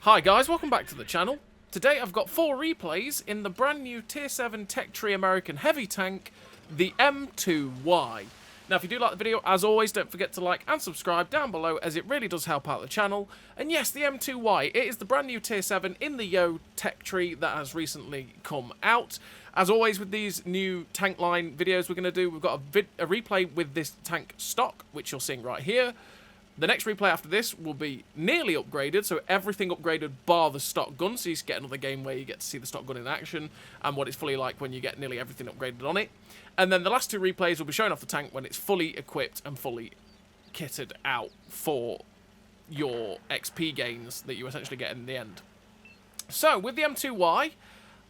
Hi guys, welcome back to the channel. Today I've got 4 replays in the brand new Tier 7 Tech Tree American Heavy Tank, the M2Y. Now if you do like the video, as always, don't forget to like and subscribe down below as it really does help out the channel. And yes, the M2Y, it is the brand new Tier 7 in the Yo Tech Tree that has recently come out. As always with these new tank line videos we're going to do, we've got a replay with this tank stock, which you're seeing right here. The next replay after this will be nearly upgraded, so everything upgraded bar the stock gun, so you get another game where you get to see the stock gun in action and what it's fully like when you get nearly everything upgraded on it. And then the last 2 replays will be showing off the tank when it's fully equipped and fully kitted out for your XP gains that you essentially get in the end. So, with the M2Y,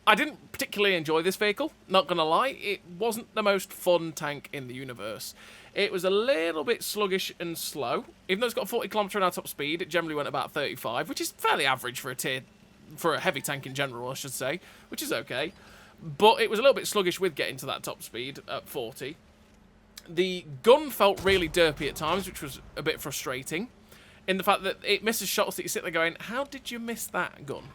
I didn't particularly enjoy this vehicle, not gonna lie. It wasn't the most fun tank in the universe. It was a little bit sluggish and slow. Even though it's got 40 km/h top speed, it generally went about 35, which is fairly average for a heavy tank in general, I should say, which is okay. But it was a little bit sluggish with getting to that top speed at 40. The gun felt really derpy at times, which was a bit frustrating, in the fact that it misses shots that you sit there going, how did you miss that gun?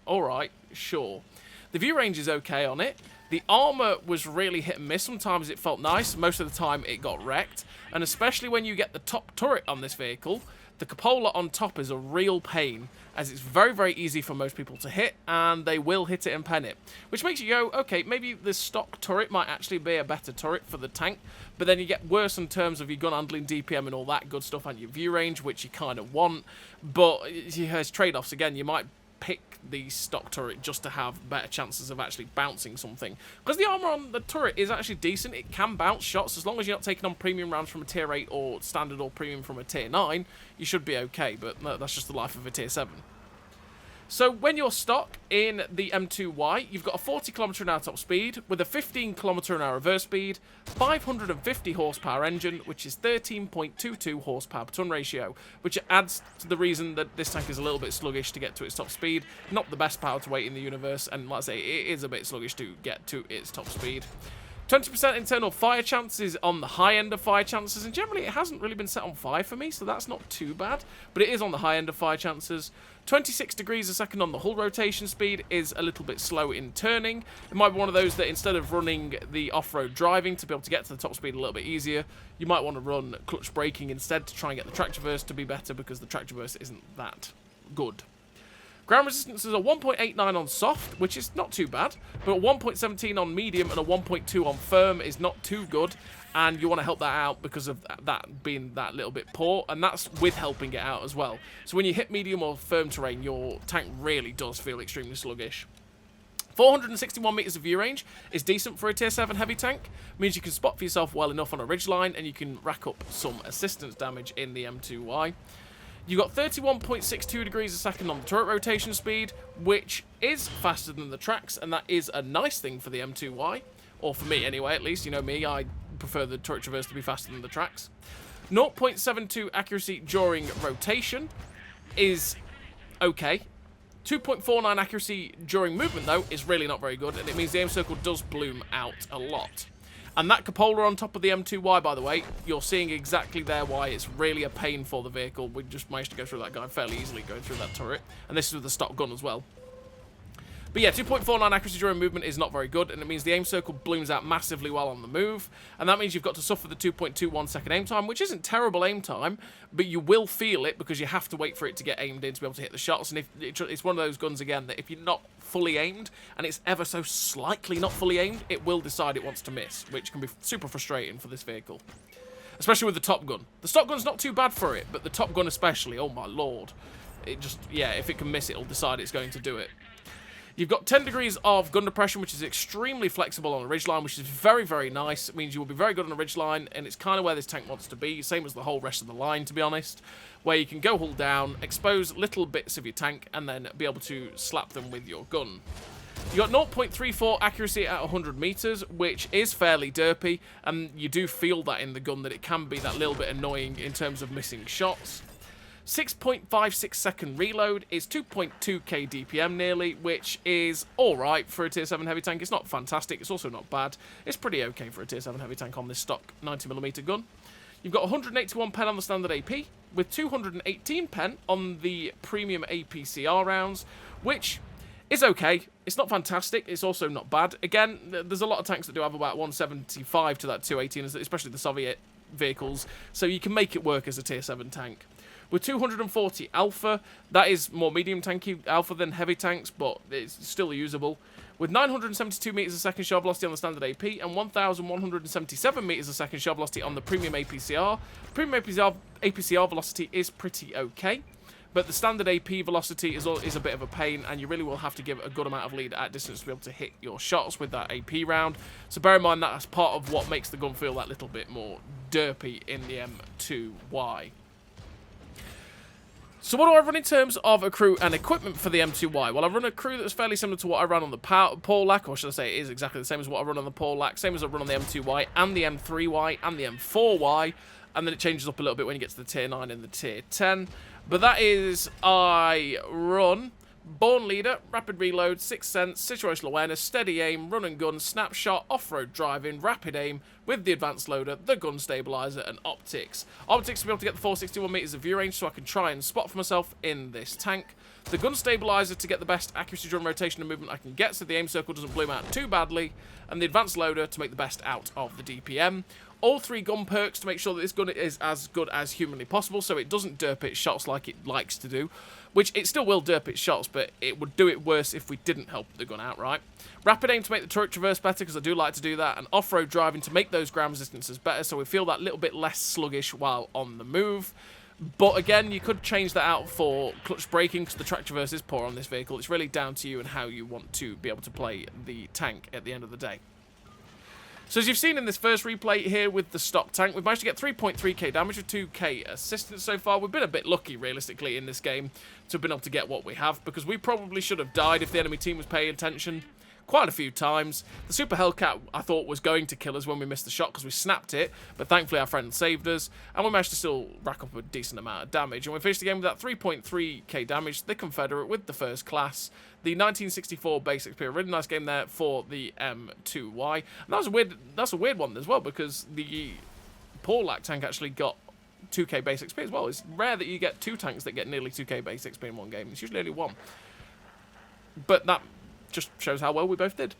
Alright, sure. The view range is okay on it. The armour was really hit and miss. Sometimes it felt nice. Most of the time it got wrecked. And especially when you get the top turret on this vehicle, the cupola on top is a real pain, as it's very, very easy for most people to hit, and they will hit it and pen it. Which makes you go, okay, maybe the stock turret might actually be a better turret for the tank, but then you get worse in terms of your gun handling, DPM and all that good stuff, and your view range, which you kind of want. But there's trade-offs again. You might pick the stock turret just to have better chances of actually bouncing something. Because the armour on the turret is actually decent. It can bounce shots. As long as you're not taking on premium rounds from a tier 8 or standard or premium from a tier 9, you should be okay. But no, that's just the life of a tier 7. So when you're stock in the M2Y, you've got a 40 km/h top speed with a 15 km/h reverse speed, 550 horsepower engine, which is 13.22 horsepower per ton ratio, which adds to the reason that this tank is a little bit sluggish to get to its top speed. Not the best power to weight in the universe, and like I say, it is a bit sluggish to get to its top speed. 20% internal fire chances on the high end of fire chances, and generally it hasn't really been set on fire for me, so that's not too bad, but it is on the high end of fire chances. 26 degrees a second on the hull rotation speed is a little bit slow in turning. It might be one of those that instead of running the off-road driving to be able to get to the top speed a little bit easier, you might want to run clutch braking instead to try and get the track traverse to be better, because the track traverse isn't that good. Ground resistance is a 1.89 on soft, which is not too bad, but a 1.17 on medium and a 1.2 on firm is not too good, and you want to help that out because of that being that little bit poor, and that's with helping it out as well. So when you hit medium or firm terrain, your tank really does feel extremely sluggish. 461 metres of view range is decent for a tier 7 heavy tank. Means you can spot for yourself well enough on a ridgeline, and you can rack up some assistance damage in the M2Y. You've got 31.62 degrees a second on the turret rotation speed, which is faster than the tracks, and that is a nice thing for the M2Y. Or for me anyway, at least. You know me, I prefer the turret traverse to be faster than the tracks. 0.72 accuracy during rotation is okay. 2.49 accuracy during movement, though, is really not very good, and it means the aim circle does bloom out a lot. And that cupola on top of the M2Y, by the way, you're seeing exactly there why it's really a pain for the vehicle. We just managed to go through that guy fairly easily going through that turret. And this is with the stock gun as well. But yeah, 2.49 accuracy during movement is not very good, and it means the aim circle blooms out massively while on the move. And that means you've got to suffer the 2.21 second aim time, which isn't terrible aim time, but you will feel it because you have to wait for it to get aimed in to be able to hit the shots. And if it's one of those guns, again, that if you're not fully aimed, and it's ever so slightly not fully aimed, it will decide it wants to miss, which can be super frustrating for this vehicle. Especially with the top gun. The stock gun's not too bad for it, but the top gun especially, oh my lord. It just, yeah, if it can miss, it'll decide it's going to do it. You've got 10 degrees of gun depression, which is extremely flexible on a ridgeline, which is very, very nice. It means you will be very good on a ridgeline, and it's kind of where this tank wants to be, same as the whole rest of the line, to be honest, where you can go hull down, expose little bits of your tank, and then be able to slap them with your gun. You got 0.34 accuracy at 100 meters, which is fairly derpy, and you do feel that in the gun, that it can be that little bit annoying in terms of missing shots. 6.56 second reload is 2.2k DPM nearly, which is alright for a tier 7 heavy tank. It's not fantastic, it's also not bad. It's pretty okay for a tier 7 heavy tank on this stock 90mm gun. You've got 181 pen on the standard AP, with 218 pen on the premium APCR rounds, which is okay. It's not fantastic. It's also not bad. Again, there's a lot of tanks that do have about 175 to that 218, especially the Soviet vehicles, so you can make it work as a tier 7 tank. With 240 alpha, that is more medium tanky alpha than heavy tanks, but it's still usable. With 972 meters a second shell velocity on the standard AP and 1,177 meters a second shell velocity on the premium APCR. Premium APCR velocity is pretty okay, but the standard AP velocity is a bit of a pain, and you really will have to give a good amount of lead at distance to be able to hit your shots with that AP round. So bear in mind that's part of what makes the gun feel that little bit more derpy in the M2Y. So what do I run in terms of a crew and equipment for the M2Y? Well, I run a crew that's fairly similar to what I ran on the Porlac, or should I say it is exactly the same as what I run on the Porlac, same as I run on the M2Y and the M3Y and the M4Y, and then it changes up a little bit when you get to the tier 9 and the tier 10. But that is, I run Born Leader, Rapid Reload, Sixth Sense, Situational Awareness, Steady Aim, Run and Gun, Snapshot, Off-Road Driving, Rapid Aim, with the Advanced Loader, the Gun Stabilizer, and Optics. Optics to be able to get the 461 meters of view range so I can try and spot for myself in this tank. The Gun Stabilizer to get the best accuracy during rotation and movement I can get so the aim circle doesn't bloom out too badly. And the Advanced Loader to make the best out of the DPM. All 3 gun perks to make sure that this gun is as good as humanly possible, so it doesn't derp its shots like it likes to do, which it still will derp its shots, but it would do it worse if we didn't help the gun out, right? Rapid Aim to make the turret traverse better, because I do like to do that, and Off-Road Driving to make those ground resistances better, so we feel that little bit less sluggish while on the move. But again, you could change that out for clutch braking, because the track traverse is poor on this vehicle. It's really down to you and how you want to be able to play the tank at the end of the day. So as you've seen in this first replay here with the stock tank, we've managed to get 3.3k damage with 2k assistance so far. We've been a bit lucky, realistically, in this game to have been able to get what we have, because we probably should have died if the enemy team was paying attention quite a few times. The Super Hellcat, I thought, was going to kill us when we missed the shot because we snapped it, but thankfully our friend saved us, and we managed to still rack up a decent amount of damage. And we finished the game with that 3.3k damage, the Confederate with the first class, the 1964 basic XP. A really nice game there for the M2Y. And that's a weird one as well, because the Porlac tank actually got 2k basic XP as well. It's rare that you get 2 tanks that get nearly 2k basic XP in one game. It's usually only 1. But that just shows how well we both did.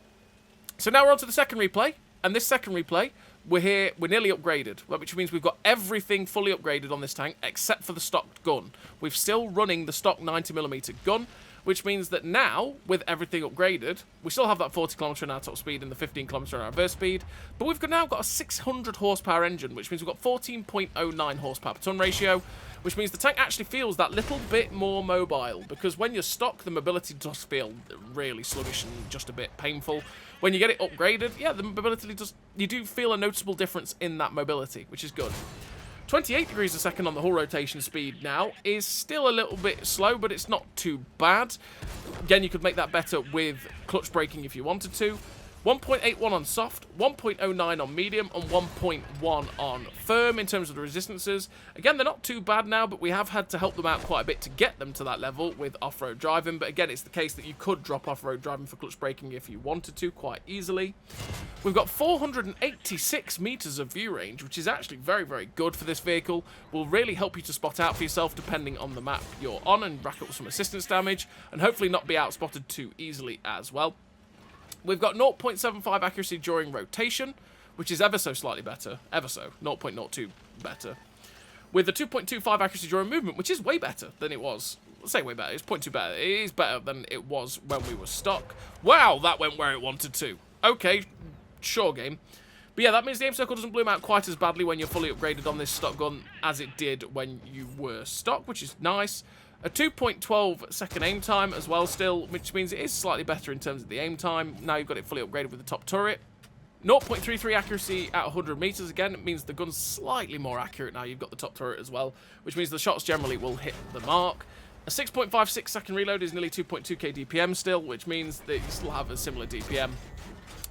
So now we're on to the second replay, and this second replay, we're nearly upgraded, which means we've got everything fully upgraded on this tank except for the stock gun. We're still running the stock 90mm gun, which means that now, with everything upgraded, we still have that 40km/h top speed and the 15km/h reverse speed, but we've now got a 600 horsepower engine, which means we've got 14.09 horsepower per ton ratio, which means the tank actually feels that little bit more mobile, because when you're stock, the mobility does feel really sluggish and just a bit painful. When you get it upgraded, yeah, the mobility you do feel a noticeable difference in that mobility, which is good. 28 degrees a second on the hull rotation speed now is still a little bit slow, but it's not too bad. Again, you could make that better with clutch braking if you wanted to. 1.81 on soft, 1.09 on medium, and 1.1 on firm in terms of the resistances. Again, they're not too bad now, but we have had to help them out quite a bit to get them to that level with off-road driving. But again, it's the case that you could drop off-road driving for clutch braking if you wanted to quite easily. We've got 486 meters of view range, which is actually very, very good for this vehicle. Will really help you to spot out for yourself depending on the map you're on and rack up some assistance damage, and hopefully not be outspotted too easily as well. We've got 0.75 accuracy during rotation, which is ever so slightly better. Ever so. 0.02 better. With the 2.25 accuracy during movement, which is way better than it was. Let's say way better. It's 0.2 better. It is better than it was when we were stock. Wow, that went where it wanted to. Okay, sure game. But yeah, that means the aim circle doesn't bloom out quite as badly when you're fully upgraded on this stock gun as it did when you were stock, which is nice. A 2.12 second aim time as well still, which means it is slightly better in terms of the aim time. Now you've got it fully upgraded with the top turret. 0.33 accuracy at 100 meters. Again, it means the gun's slightly more accurate now you've got the top turret as well, which means the shots generally will hit the mark. A 6.56 second reload is nearly 2.2k DPM still, which means that you still have a similar DPM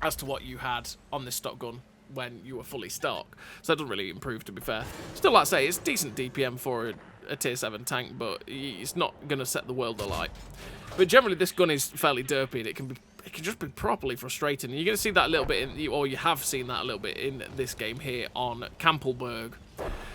as to what you had on this stock gun when you were fully stock. So that doesn't really improve, to be fair. Still, like I say, it's decent DPM for a tier 7 tank, but it's not going to set the world alight. But generally, this gun is fairly derpy, and it can just be properly frustrating. And you're going to see that a little bit or you have seen that a little bit in this game here on Campbellberg.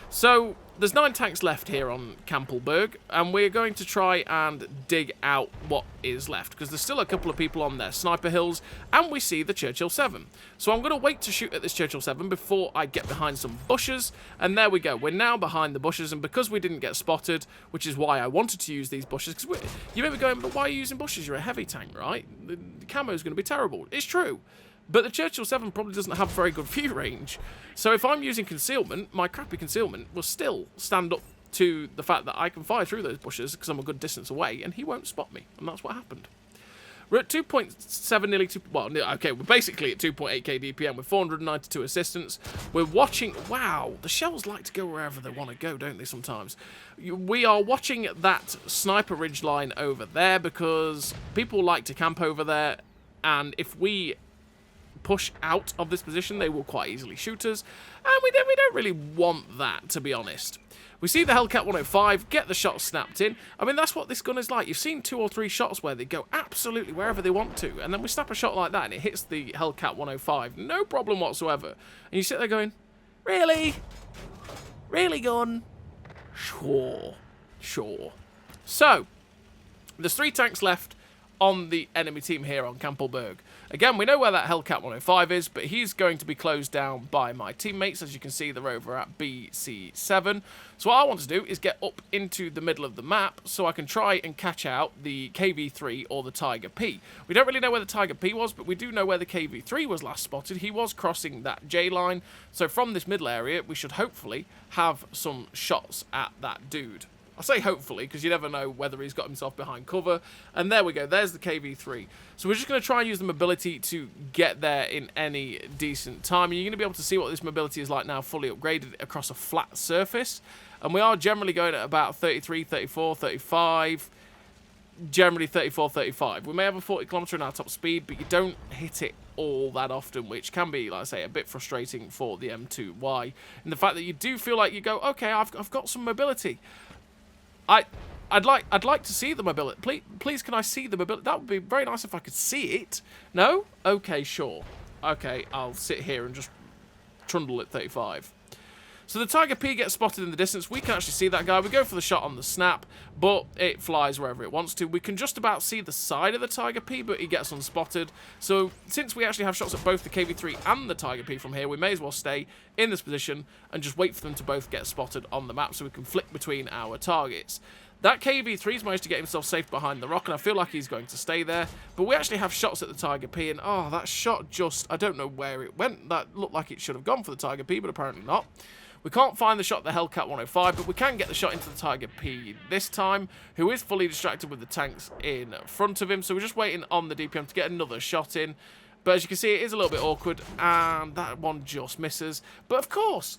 So, there's 9 tanks left here on Campbellberg, and we're going to try and dig out what is left, because there's still a couple of people on their sniper hills, and we see the Churchill 7. So I'm going to wait to shoot at this Churchill 7 before I get behind some bushes, and there we go. We're now behind the bushes, and because we didn't get spotted, which is why I wanted to use these bushes, because you may be going, but why are you using bushes? You're a heavy tank, right? The camo is going to be terrible. It's true. But the Churchill 7 probably doesn't have very good view range. So if I'm using concealment, my crappy concealment will still stand up to the fact that I can fire through those bushes because I'm a good distance away and he won't spot me. And that's what happened. We're at 2.7, nearly 2... Well, okay, we're basically at 2.8k DPM with 492 assistance. We're watching... Wow, the shells like to go wherever they want to go, don't they, sometimes? We are watching that sniper ridge line over there because people like to camp over there. And if we push out of this position, they will quite easily shoot us, and we don't really want that, to be honest. We see the Hellcat 105, get the shot snapped in. I mean, that's what this gun is like. You've seen 2 or 3 shots where they go absolutely wherever they want to, and then we snap a shot like that and it hits the Hellcat 105, no problem whatsoever. And you sit there going, really? Really, gun? Sure. So, there's 3 tanks left on the enemy team here on Campbellberg. Again, we know where that Hellcat 105 is, but he's going to be closed down by my teammates. As you can see, they're over at BC7. So what I want to do is get up into the middle of the map so I can try and catch out the KV3 or the Tiger P. We don't really know where the Tiger P was, but we do know where the KV3 was last spotted. He was crossing that J line. So from this middle area, we should hopefully have some shots at that dude. I say hopefully, because you never know whether he's got himself behind cover. And there we go, there's the KV3. So we're just going to try and use the mobility to get there in any decent time. And you're going to be able to see what this mobility is like now, fully upgraded across a flat surface. And we are generally going at about 33, 34, 35, generally 34, 35. We may have a 40 kilometer in our top speed, but you don't hit it all that often, which can be, like I say, a bit frustrating for the M2Y. And the fact that you do feel like you go, okay, I've got some mobility. I'd like to see the mobility. Please, can I see the mobility? That would be very nice if I could see it. No? Okay, sure. Okay, I'll sit here and just trundle at 35. So the Tiger P gets spotted in the distance. We can actually see that guy. We go for the shot on the snap, but it flies wherever it wants to. We can just about see the side of the Tiger P, but he gets unspotted. So since we actually have shots at both the KV3 and the Tiger P from here, we may as well stay in this position and just wait for them to both get spotted on the map so we can flick between our targets. That KV3's managed to get himself safe behind the rock, and I feel like he's going to stay there. But we actually have shots at the Tiger P, and oh, that shot just... I don't know where it went. That looked like it should have gone for the Tiger P, but apparently not. We can't find the shot at the Hellcat 105, but we can get the shot into the Tiger P this time, who is fully distracted with the tanks in front of him. So we're just waiting on the DPM to get another shot in. But as you can see, it is a little bit awkward, and that one just misses. But of course,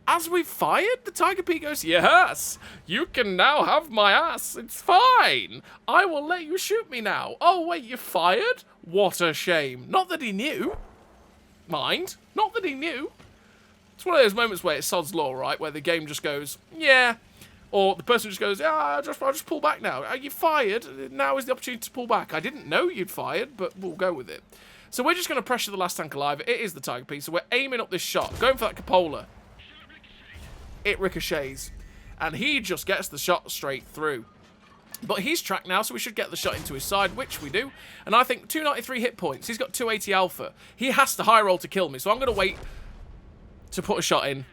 as we've fired, the Tiger P goes, yes, you can now have my ass. It's fine. I will let you shoot me now. Oh, wait, you fired? What a shame. Not that he knew. Mind. Not that he knew. It's one of those moments where it's sod's law, right? Where the game just goes, yeah. Or the person just goes, yeah, I'll just pull back now. You fired. Now is the opportunity to pull back. I didn't know you'd fired, but we'll go with it. So we're just going to pressure the last tank alive. It is the Tiger P. So we're aiming up this shot. Going for that cupola. It ricochets. And he just gets the shot straight through. But he's tracked now, so we should get the shot into his side, which we do. And I think 293 hit points. He's got 280 alpha. He has to high roll to kill me. So I'm going to wait to put a shot in.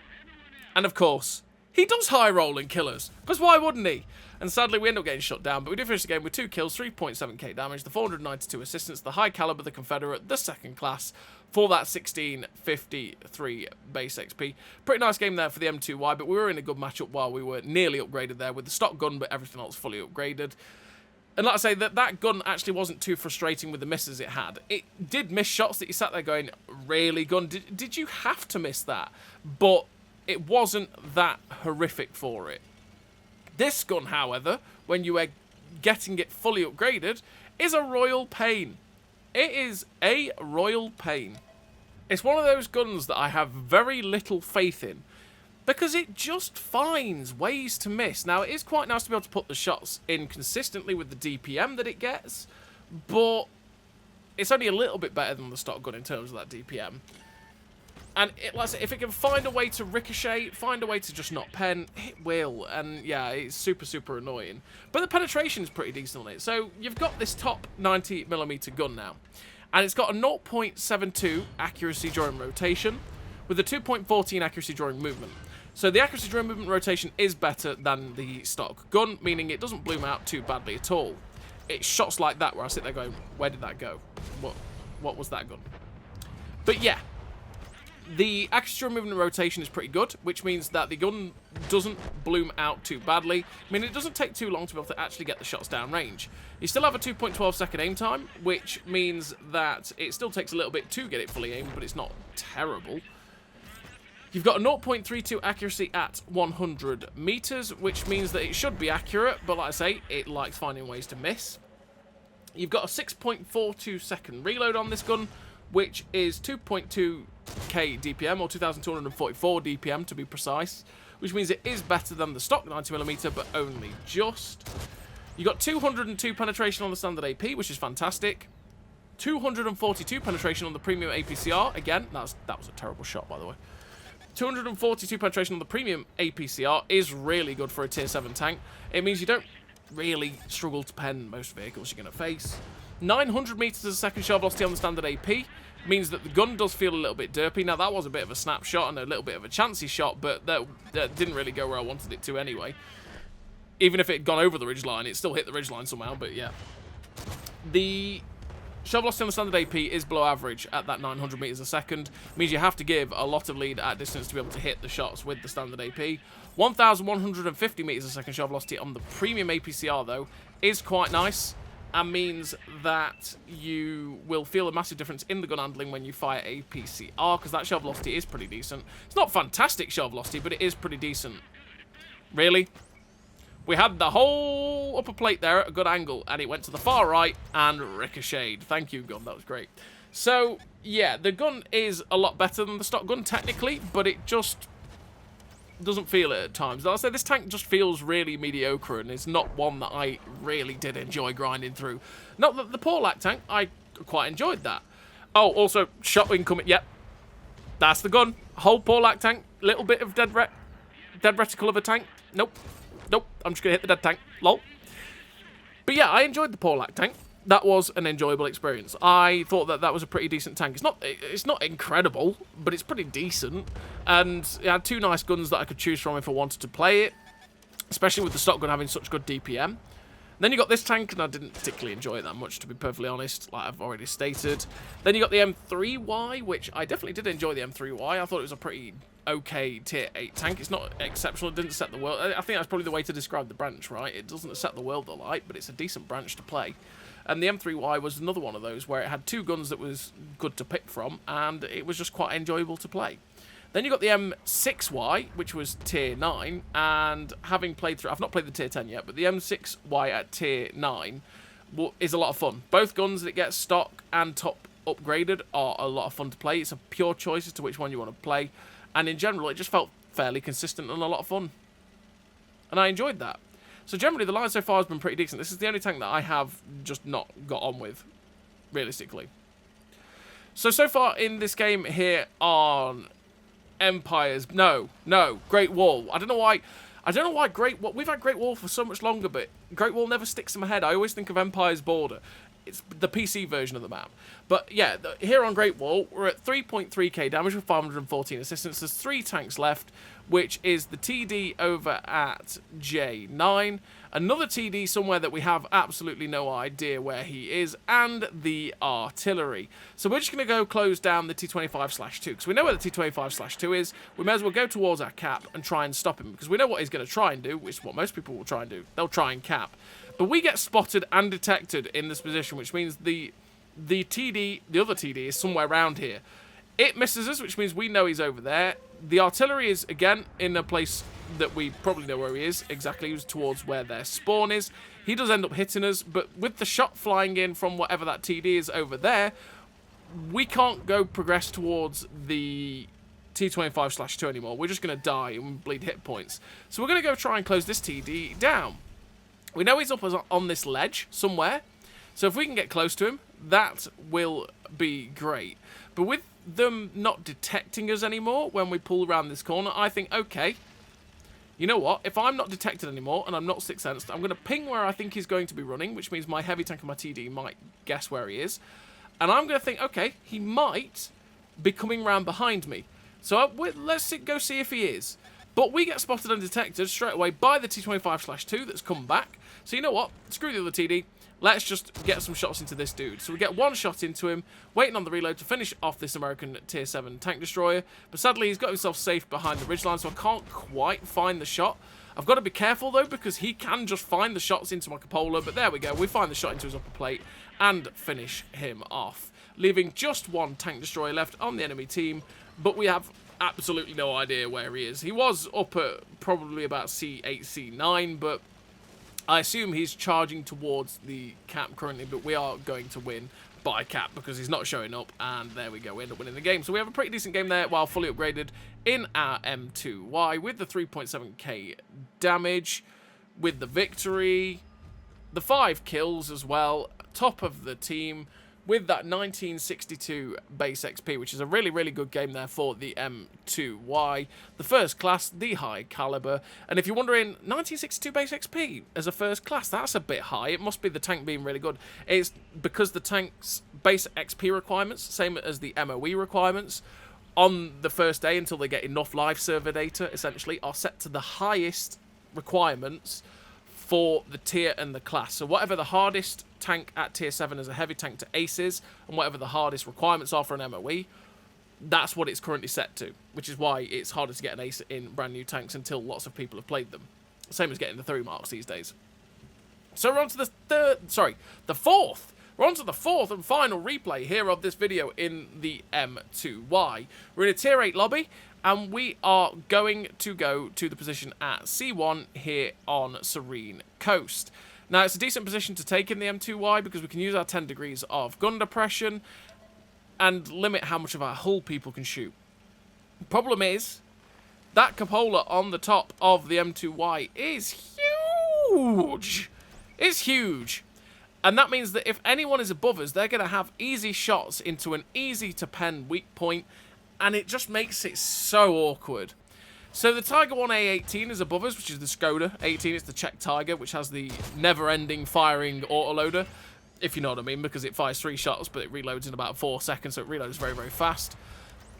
And of course, he does high roll and kill us. Because why wouldn't he? And sadly, we end up getting shot down. But we do finish the game with 2 kills, 3.7k damage, the 492 assistance, the high caliber, the Confederate, the second class, for that 1653 base XP. Pretty nice game there for the M2Y, but we were in a good matchup while we were nearly upgraded there with the stock gun, but everything else fully upgraded. And like I say, that gun actually wasn't too frustrating with the misses it had. It did miss shots that you sat there going, really, gun? Did you have to miss that? But it wasn't that horrific for it. This gun, however, when you are getting it fully upgraded, is a royal pain. It is a royal pain. It's one of those guns that I have very little faith in, because it just finds ways to miss. Now, it is quite nice to be able to put the shots in consistently with the DPM that it gets, but it's only a little bit better than the stock gun in terms of that DPM. And like I say, if it can find a way to ricochet, find a way to just not pen, it will. And yeah, it's super, super annoying. But the penetration is pretty decent on it. So you've got this top 90mm gun now. And it's got a 0.72 accuracy during rotation with a 2.14 accuracy during movement. So the accuracy during movement rotation is better than the stock gun, meaning it doesn't bloom out too badly at all. It's shots like that where I sit there going, where did that go? What was that gun? But yeah. The accuracy during movement and rotation is pretty good, which means that the gun doesn't bloom out too badly. I mean, it doesn't take too long to be able to actually get the shots down range. You still have a 2.12 second aim time, which means that it still takes a little bit to get it fully aimed, but it's not terrible. You've got a 0.32 accuracy at 100 meters, which means that it should be accurate, but like I say, it likes finding ways to miss. You've got a 6.42 second reload on this gun, which is 2.2k DPM, or 2,244 DPM to be precise, which means it is better than the stock 90mm, but only just. You got 202 penetration on the standard AP, which is fantastic. 242 penetration on the premium APCR. Again, that was a terrible shot, by the way. 242 penetration on the premium APCR is really good for a tier 7 tank. It means you don't really struggle to pen most vehicles you're going to face. 900 meters as a second shot velocity on the standard AP means that the gun does feel a little bit derpy. Now, that was a bit of a snapshot and a little bit of a chancy shot, but that didn't really go where I wanted it to anyway. Even if it had gone over the ridgeline, it still hit the ridgeline somehow, but yeah. The shot velocity on the standard AP is below average at that 900 meters a second. It means you have to give a lot of lead at distance to be able to hit the shots with the standard AP. 1,150 meters a second shot velocity on the premium APCR, though, is quite nice, and means that you will feel a massive difference in the gun handling when you fire APCR, because that shot velocity is pretty decent. It's not fantastic shot velocity, but it is pretty decent. Really? We had the whole upper plate there at a good angle, and it went to the far right and ricocheted. Thank you, gun. That was great. So, yeah, the gun is a lot better than the stock gun, technically, but it just doesn't feel it at times. I'll say this tank just feels really mediocre, and it's not one that I really did enjoy grinding through. Not that the Porlac tank, I quite enjoyed that. Oh, also, shot incoming. Yep, that's the gun. Whole Porlac tank. Little bit of dead reticle of a tank. Nope. I'm just gonna hit the dead tank. Lol. But yeah, I enjoyed the Porlac tank. That was an enjoyable experience. I thought that was a pretty decent tank. It's not incredible, but it's pretty decent. And it had two nice guns that I could choose from if I wanted to play it, especially with the stock gun having such good DPM. Then you got this tank, and I didn't particularly enjoy it that much, to be perfectly honest, like I've already stated. Then you got the M3Y, which I definitely did enjoy the M3Y. I thought it was a pretty okay tier 8 tank. It's not exceptional. It didn't set the world. I think that's probably the way to describe the branch, right? It doesn't set the world alight, but it's a decent branch to play. And the M3Y was another one of those where it had two guns that was good to pick from, and it was just quite enjoyable to play. Then you got the M6Y, which was tier 9, and having played through, I've not played the tier 10 yet, but the M6Y at tier 9 is a lot of fun. Both guns that get stock and top upgraded are a lot of fun to play. It's a pure choice as to which one you want to play, and in general, it just felt fairly consistent and a lot of fun. And I enjoyed that. So generally, the line so far has been pretty decent. This is the only tank that I have just not got on with, realistically. So far in this game here on Empires, no, Great Wall. I don't know why Great Wall, we've had Great Wall for so much longer, but Great Wall never sticks in my head. I always think of Empire's Border. It's the PC version of the map. But yeah, here on Great Wall, we're at 3.3k damage with 514 assistance. There's 3 tanks left, which is the TD over at J9, another TD somewhere that we have absolutely no idea where he is, and the artillery. So we're just going to go close down the T25/2, because we know where the T25/2 is. We may as well go towards our cap and try and stop him, because we know what he's going to try and do, which is what most people will try and do. They'll try and cap. But we get spotted and detected in this position, which means the other TD is somewhere around here. It misses us, which means we know he's over there. The artillery is, again, in a place that we probably know where he is. Exactly, he was towards where their spawn is. He does end up hitting us, but with the shot flying in from whatever that TD is over there, we can't go progress towards the T25/2 anymore. We're just going to die and bleed hit points. So we're going to go try and close this TD down. We know he's up on this ledge somewhere, so if we can get close to him, that will be great. But with them not detecting us anymore when we pull around this corner, I think, okay, you know what? If I'm not detected anymore and I'm not sixth sensed, I'm going to ping where I think he's going to be running, which means my heavy tank and my TD might guess where he is. And I'm going to think, okay, he might be coming round behind me. So let's go see if he is. But we get spotted and detected straight away by the T25/2 that's come back. So you know what? Screw the other TD. Let's just get some shots into this dude. So we get one shot into him, waiting on the reload to finish off this American Tier 7 tank destroyer. But sadly, he's got himself safe behind the ridgeline, so I can't quite find the shot. I've got to be careful, though, because he can just find the shots into my cupola. But there we go. We find the shot into his upper plate and finish him off, leaving just one tank destroyer left on the enemy team. But we have absolutely no idea where he is. He was up at probably about C8, C9, but I assume he's charging towards the cap currently, but we are going to win by cap because he's not showing up, and there we go, we end up winning the game. So we have a pretty decent game there while fully upgraded in our M2Y with the 3.7k damage, with the victory, the 5 kills as well, top of the team, with that 1962 base XP, which is a really, really good game there for the M2Y. The first class, the high caliber. And if you're wondering, 1962 base XP as a first class, that's a bit high. It must be the tank being really good. It's because the tank's base XP requirements, same as the MOE requirements, on the first day until they get enough live server data, essentially, are set to the highest requirements for the tier and the class. So whatever the hardest tank at tier 7 as a heavy tank to ace is, and whatever the hardest requirements are for an MOE, that's what it's currently set to, which is why it's harder to get an ace in brand new tanks until lots of people have played them. Same as getting the 3 marks these days. So we're on to the fourth. We're on to the fourth and final replay here of this video in the M2Y. We're in a tier 8 lobby, and we are going to go to the position at C1 here on Serene Coast. Now, it's a decent position to take in the M2Y because we can use our 10 degrees of gun depression and limit how much of our hull people can shoot. Problem is, that cupola on the top of the M2Y is huge. It's huge. And that means that if anyone is above us, they're going to have easy shots into an easy-to-pen weak point, and it just makes it so awkward. So the Tiger 1A18 is above us, which is the Skoda 18. It's the Czech Tiger, which has the never-ending firing autoloader, if you know what I mean, because it fires 3 shots, but it reloads in about 4 seconds, so it reloads very, very fast.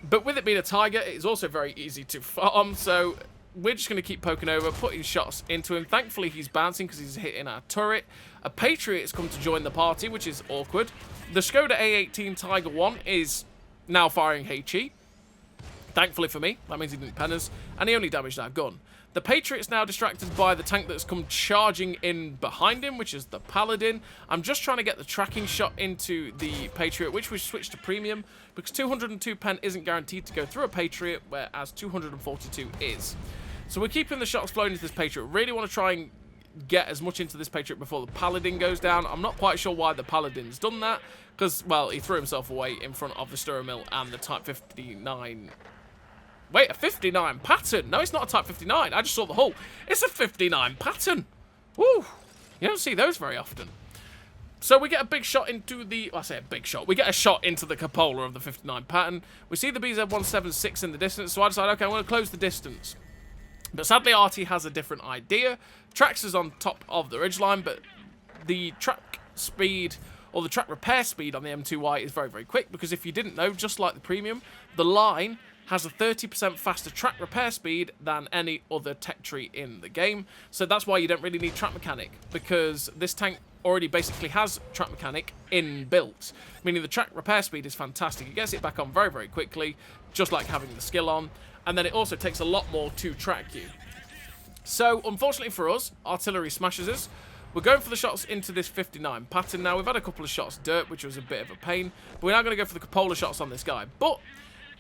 But with it being a Tiger, it is also very easy to farm, so we're just going to keep poking over, putting shots into him. Thankfully, he's bouncing because he's hitting our turret. A Patriot has come to join the party, which is awkward. The Skoda A18 Tiger 1 is now firing HE. Thankfully for me, that means he didn't pen us, and he only damaged our gun. The Patriot's now distracted by the tank that's come charging in behind him, which is the Paladin. I'm just trying to get the tracking shot into the Patriot, which we switched to premium, because 202 pen isn't guaranteed to go through a Patriot, whereas 242 is. So we're keeping the shots flowing into this Patriot. Really want to try and get as much into this Patriot before the Paladin goes down. I'm not quite sure why the Paladin's done that, because, well, he threw himself away in front of the Stirrer Mill and the Type 59... Wait, a 59 pattern? No, it's not a Type 59. I just saw the hull. It's a 59 pattern. Woo! You don't see those very often. So we get a big shot into the... Well, I say a big shot. We get a shot into the cupola of the 59 pattern. We see the BZ-176 in the distance, so I decide, okay, I'm going to close the distance. But sadly, RT has a different idea. Trax is on top of the ridgeline, but the track speed, or the track repair speed on the M2Y is very, very quick, because if you didn't know, just like the premium, the line has a 30% faster track repair speed than any other tech tree in the game. So that's why you don't really need track mechanic, because this tank already basically has track mechanic inbuilt, meaning the track repair speed is fantastic. It gets it back on very, very quickly, just like having the skill on, and then it also takes a lot more to track you. So unfortunately for us, artillery smashes us. We're going for the shots into this 59 pattern now. We've had a couple of shots dirt, which was a bit of a pain, but we're now going to go for the cupola shots on this guy. But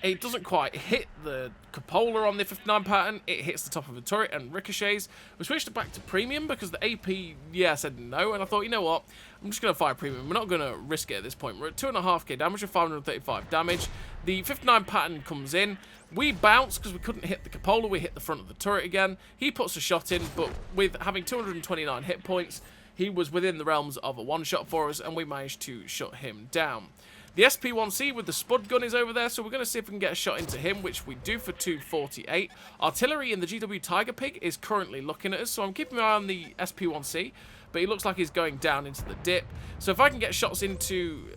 it doesn't quite hit the cupola on the 59 pattern. It hits the top of the turret and ricochets. We switched it back to premium because the AP, said no. And I thought, you know what? I'm just going to fire premium. We're not going to risk it at this point. We're at 2.5k damage and 535 damage. The 59 pattern comes in. We bounce because we couldn't hit the cupola. We hit the front of the turret again. He puts a shot in, but with having 229 hit points, he was within the realms of a one-shot for us, and we managed to shut him down. The SP1C with the Spud gun is over there, so we're going to see if we can get a shot into him, which we do for 248. Artillery in the GW Tiger Pig is currently looking at us, so I'm keeping my eye on the SP1C, but he looks like he's going down into the dip. So if I can get shots into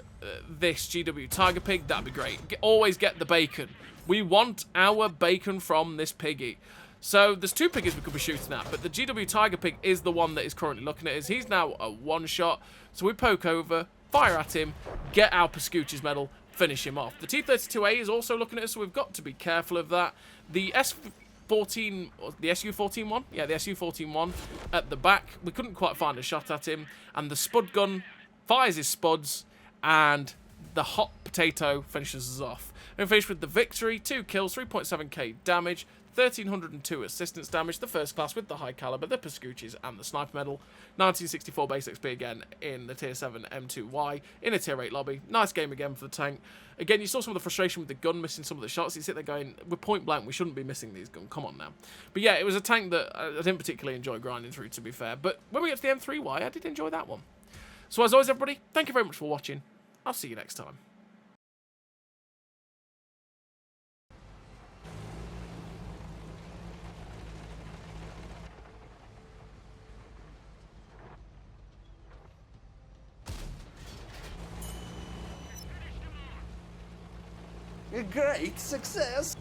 this GW Tiger Pig, that'd be great. Always get the bacon. We want our bacon from this piggy. So there's two piggies we could be shooting at, but the GW Tiger Pig is the one that is currently looking at us. He's now a one-shot, so we poke over, fire at him, get our Pascucci's medal, finish him off. The T-32A is also looking at us, so we've got to be careful of that. The S14, or the SU-14 one? Yeah, the SU-14 one at the back. We couldn't quite find a shot at him, and the Spud gun fires his spuds, and the hot potato finishes us off. And finish with the victory, 2 kills, 3.7k damage, 1302 assistance damage, the first class with the high caliber, the Pascucci's and the sniper medal, 1964 base XP again in the tier 7 M2Y in a tier 8 lobby. Nice game again for the tank. Again, you saw some of the frustration with the gun missing some of the shots. You sit there going, we're point blank, we shouldn't be missing these guns, come on now. But yeah, it was a tank that I didn't particularly enjoy grinding through, to be fair, but when we get to the M3Y, I did enjoy that one. So as always, everybody, thank you very much for watching. I'll see you next time. A great success!